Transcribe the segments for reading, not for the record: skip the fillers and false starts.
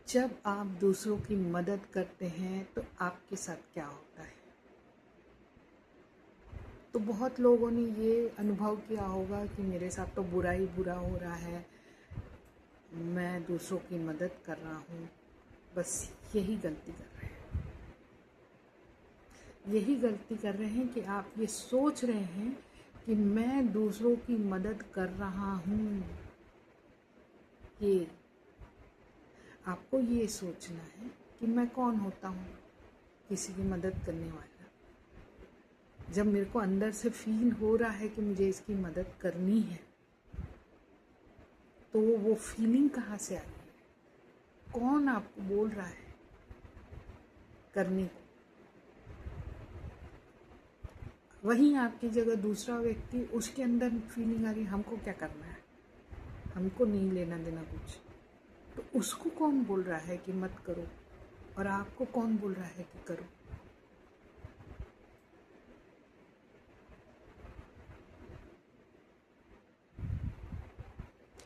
जब आप दूसरों की मदद करते हैं तो आपके साथ क्या होता है? तो बहुत लोगों ने ये अनुभव किया होगा कि मेरे साथ तो बुरा ही बुरा हो रहा है, मैं दूसरों की मदद कर रहा हूँ, बस यही गलती कर रहे हैं। यही गलती कर रहे हैं कि आप ये सोच रहे हैं कि मैं दूसरों की मदद कर रहा हूँ। ये आपको ये सोचना है कि मैं कौन होता हूँ किसी की मदद करने वाला। जब मेरे को अंदर से फील हो रहा है कि मुझे इसकी मदद करनी है, तो वो फीलिंग कहाँ से आ रही है? कौन आपको बोल रहा है करने को? वहीं आपकी जगह दूसरा व्यक्ति, उसके अंदर फीलिंग आ रही है हमको क्या करना है, हमको नहीं लेना देना कुछ। तो उसको कौन बोल रहा है कि मत करो और आपको कौन बोल रहा है कि करो?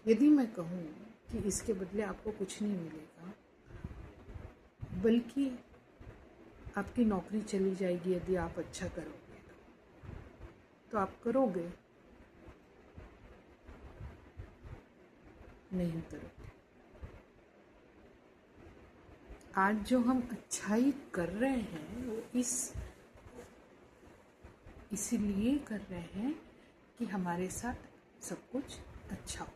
यदि मैं कहूँ कि इसके बदले आपको कुछ नहीं मिलेगा, बल्कि आपकी नौकरी चली जाएगी यदि आप अच्छा करोगे, तो आप करोगे? नहीं करोगे। आज जो हम अच्छाई कर रहे हैं वो इसीलिए कर रहे हैं कि हमारे साथ सब कुछ अच्छा हो।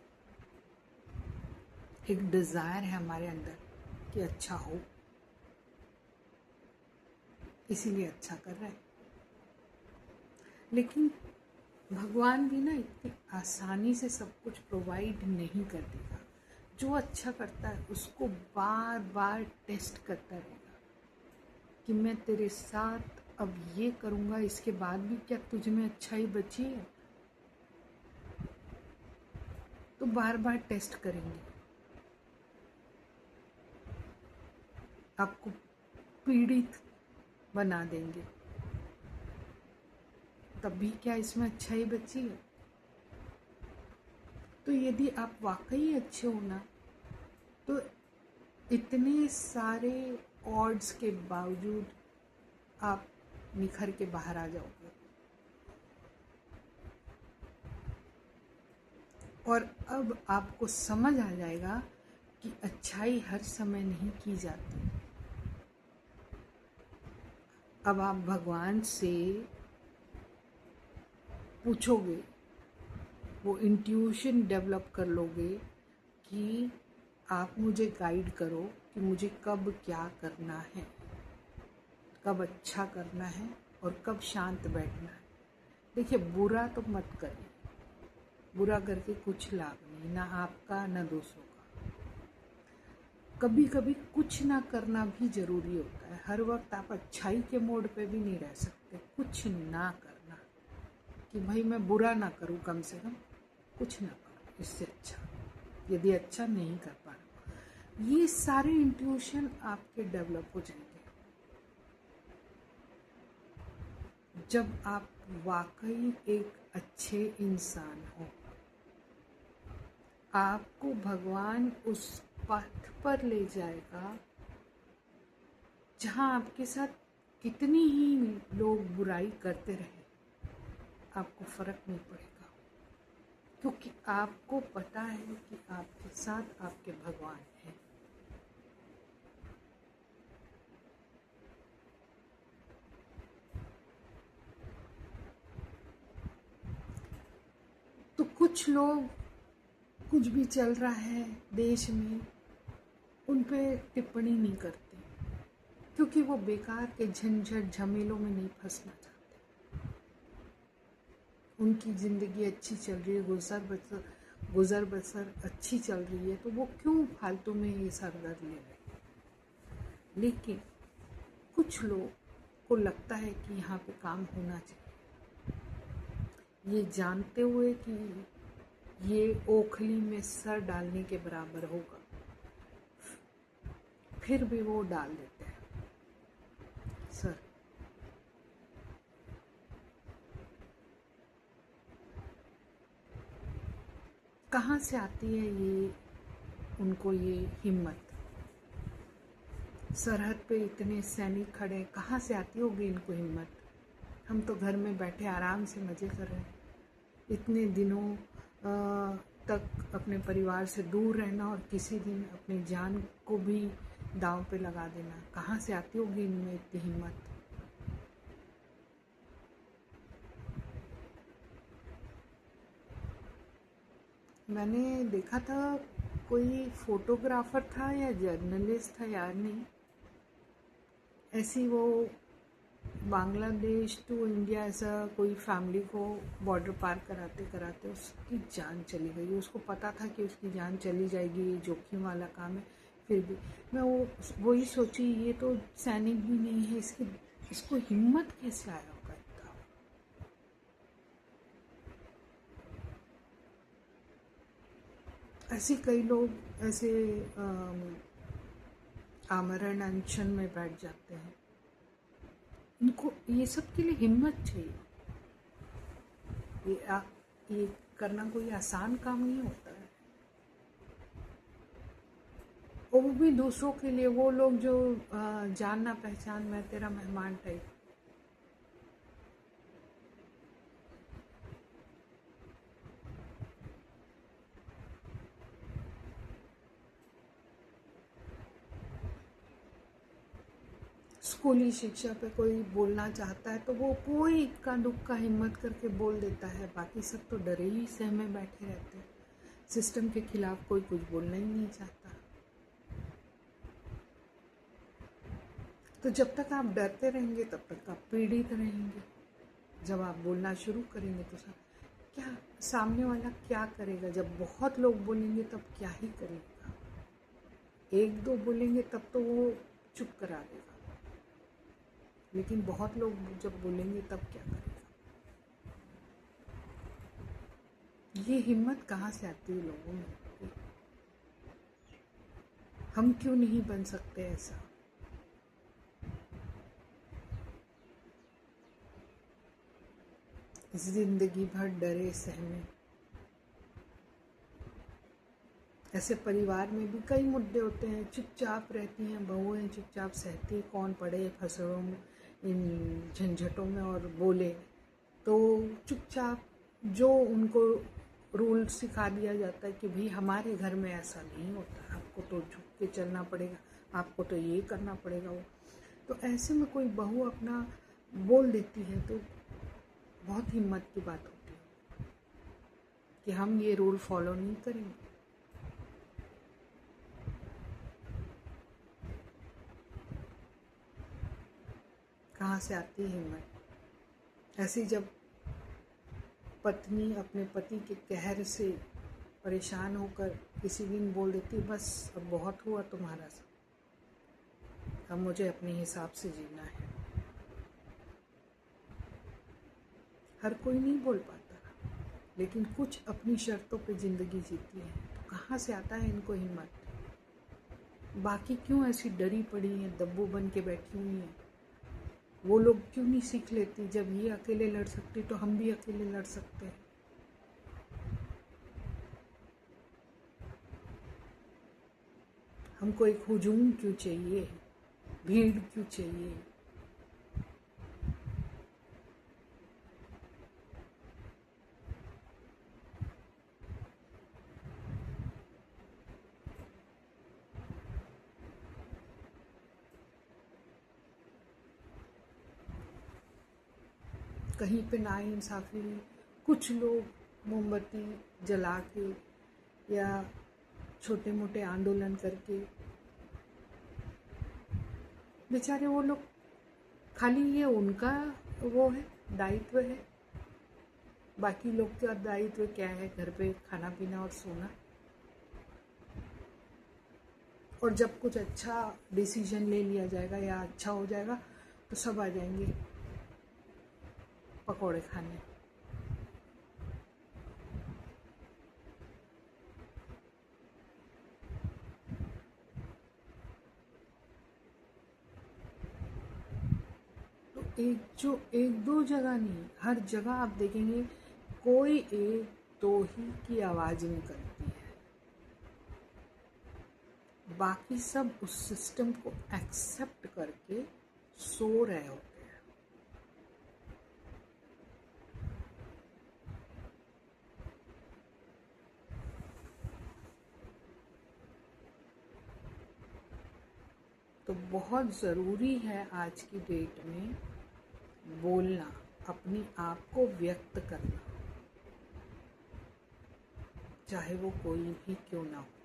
एक डिज़ायर है हमारे अंदर कि अच्छा हो, इसीलिए अच्छा कर रहे हैं। लेकिन भगवान भी ना इतनी आसानी से सब कुछ प्रोवाइड नहीं कर देगा। जो अच्छा करता है उसको बार बार टेस्ट करता रहेगा कि मैं तेरे साथ अब ये करूँगा, इसके बाद भी क्या तुझ में अच्छाई बची है? तो बार बार टेस्ट करेंगे, आपको पीड़ित बना देंगे, तब भी क्या इसमें अच्छाई बची है? तो यदि आप वाकई अच्छे हो ना, तो इतने सारे ऑड्स के बावजूद आप निखर के बाहर आ जाओगे। और अब आपको समझ आ जाएगा कि अच्छाई हर समय नहीं की जाती। अब आप भगवान से पूछोगे, वो इंट्यूशन डेवलप कर लोगे कि आप मुझे गाइड करो कि मुझे कब क्या करना है, कब अच्छा करना है और कब शांत बैठना है। देखिए, बुरा तो मत करिए, बुरा करके कुछ लाभ नहीं, ना आपका ना दूसरों का। कभी कभी कुछ ना करना भी जरूरी होता है। हर वक्त आप अच्छाई के मोड पे भी नहीं रह सकते। कुछ ना करना कि भाई मैं बुरा ना करूं, कम से कम कुछ ना करूं, इससे अच्छा यदि अच्छा नहीं कर पा रहा। ये सारे इंट्यूशन आपके डेवलप हो जाएंगे जब आप वाकई एक अच्छे इंसान हो। आपको भगवान उस पथ पर ले जाएगा जहां आपके साथ कितनी ही लोग बुराई करते रहे, आपको फर्क नहीं पड़ेगा, क्योंकि आपको पता है कि आपके साथ आपके भगवान हैं। तो कुछ लोग, कुछ भी चल रहा है देश में, उन पे टिप्पणी नहीं करते, क्योंकि वो बेकार के झंझट झमेलों में नहीं फंसना चाहते। उनकी ज़िंदगी अच्छी चल रही है, गुजर बसर अच्छी चल रही है, तो वो क्यों फालतू में ये सरदर्द ले रहे? लेकिन कुछ लोग को लगता है कि यहाँ पे काम होना चाहिए, ये जानते हुए कि ये ओखली में सर डालने के बराबर होगा, फिर भी वो डाल देते हैं सर। कहाँ से आती है ये उनको ये हिम्मत? सरहद पे इतने सैनिक खड़े, कहाँ से आती होगी इनको हिम्मत। हम तो घर में बैठे आराम से मज़े कर रहे हैं। इतने दिनों तक अपने परिवार से दूर रहना और किसी दिन अपनी जान को भी दांव पे लगा देना, कहाँ से आती होगी इनमें इतनी हिम्मत। मैंने देखा था कोई फोटोग्राफर था या जर्नलिस्ट था यार, नहीं, ऐसी वो बांग्लादेश टू इंडिया ऐसा कोई फैमिली को बॉर्डर पार कराते कराते उसकी जान चली गई। उसको पता था कि उसकी जान चली जाएगी, ये जोखिम वाला काम है, फिर भी मैं वही सोची, ये तो सैनिक भी नहीं है, इसको हिम्मत कैसे आया होगा इतना। ऐसे कई लोग ऐसे आमरण अनशन में बैठ जाते हैं। इनको ये सब के लिए हिम्मत चाहिए। ये करना कोई आसान काम नहीं होता है। और वो भी दूसरों के लिए, वो लोग जो जानना पहचान, मैं तेरा मेहमान टाइप। स्कूली शिक्षा पे कोई बोलना चाहता है तो वो कोई इक्का दुक्का हिम्मत करके बोल देता है, बाकी सब तो डरे ही सहमे बैठे रहते हैं। सिस्टम के खिलाफ कोई कुछ बोलना ही नहीं चाहता। तो जब तक आप डरते रहेंगे तब तक आप पीड़ित रहेंगे। जब आप बोलना शुरू करेंगे तो क्या सामने वाला क्या करेगा। जब बहुत लोग बोलेंगे तब क्या ही करेगा। एक दो बोलेंगे तब तो वो चुप करा देगा, लेकिन बहुत लोग जब बोलेंगे तब क्या करेगा। ये हिम्मत कहाँ से आती है लोगों में। हम क्यों नहीं बन सकते ऐसा। जिंदगी भर डरे सहमे। ऐसे परिवार में भी कई मुद्दे होते हैं, चुपचाप रहती हैं बहुएं, चुपचाप सहती, कौन पड़े फसलों में, इन झंझटों में और बोले तो चुपचाप। जो उनको रूल सिखा दिया जाता है कि भाई हमारे घर में ऐसा नहीं होता, आपको तो झुक के चलना पड़ेगा, आपको तो ये करना पड़ेगा वो। तो ऐसे में कोई बहू अपना बोल देती है तो बहुत हिम्मत की बात होती है कि हम ये रूल फॉलो नहीं करेंगे। कहाँ से आती है हिम्मत। ऐसी जब पत्नी अपने पति के कहर से परेशान होकर किसी दिन बोल देती, बस अब बहुत हुआ तुम्हारा सब, अब मुझे अपने हिसाब से जीना है। हर कोई नहीं बोल पाता, लेकिन कुछ अपनी शर्तों पे ज़िंदगी जीती है। तो कहाँ से आता है इनको हिम्मत। बाकी क्यों ऐसी डरी पड़ी हैं, दब्बू बन के बैठी हुई हैं। वो लोग क्यों नहीं सीख लेती, जब ये अकेले लड़ सकती तो हम भी अकेले लड़ सकते हैं। हमको एक हुजूम क्यों चाहिए, भीड़ क्यों चाहिए। कहीं पे नाइंसाफ़ी, कुछ लोग मोमबत्ती जला के या छोटे मोटे आंदोलन करके, बेचारे वो लोग, खाली ये उनका वो है, दायित्व है। बाकी लोग का दायित्व क्या है, घर पे खाना पीना और सोना। और जब कुछ अच्छा डिसीजन ले लिया जाएगा या अच्छा हो जाएगा तो सब आ जाएंगे पकौड़े खाने। तो एक दो जगह नहीं, हर जगह आप देखेंगे कोई एक दो ही की आवाज़ निकलती है। बाकी सब उस सिस्टम को एक्सेप्ट करके सो रहे होते हैं। तो बहुत ज़रूरी है आज की डेट में बोलना, अपने आप को व्यक्त करना, चाहे वो कोई भी क्यों ना हो।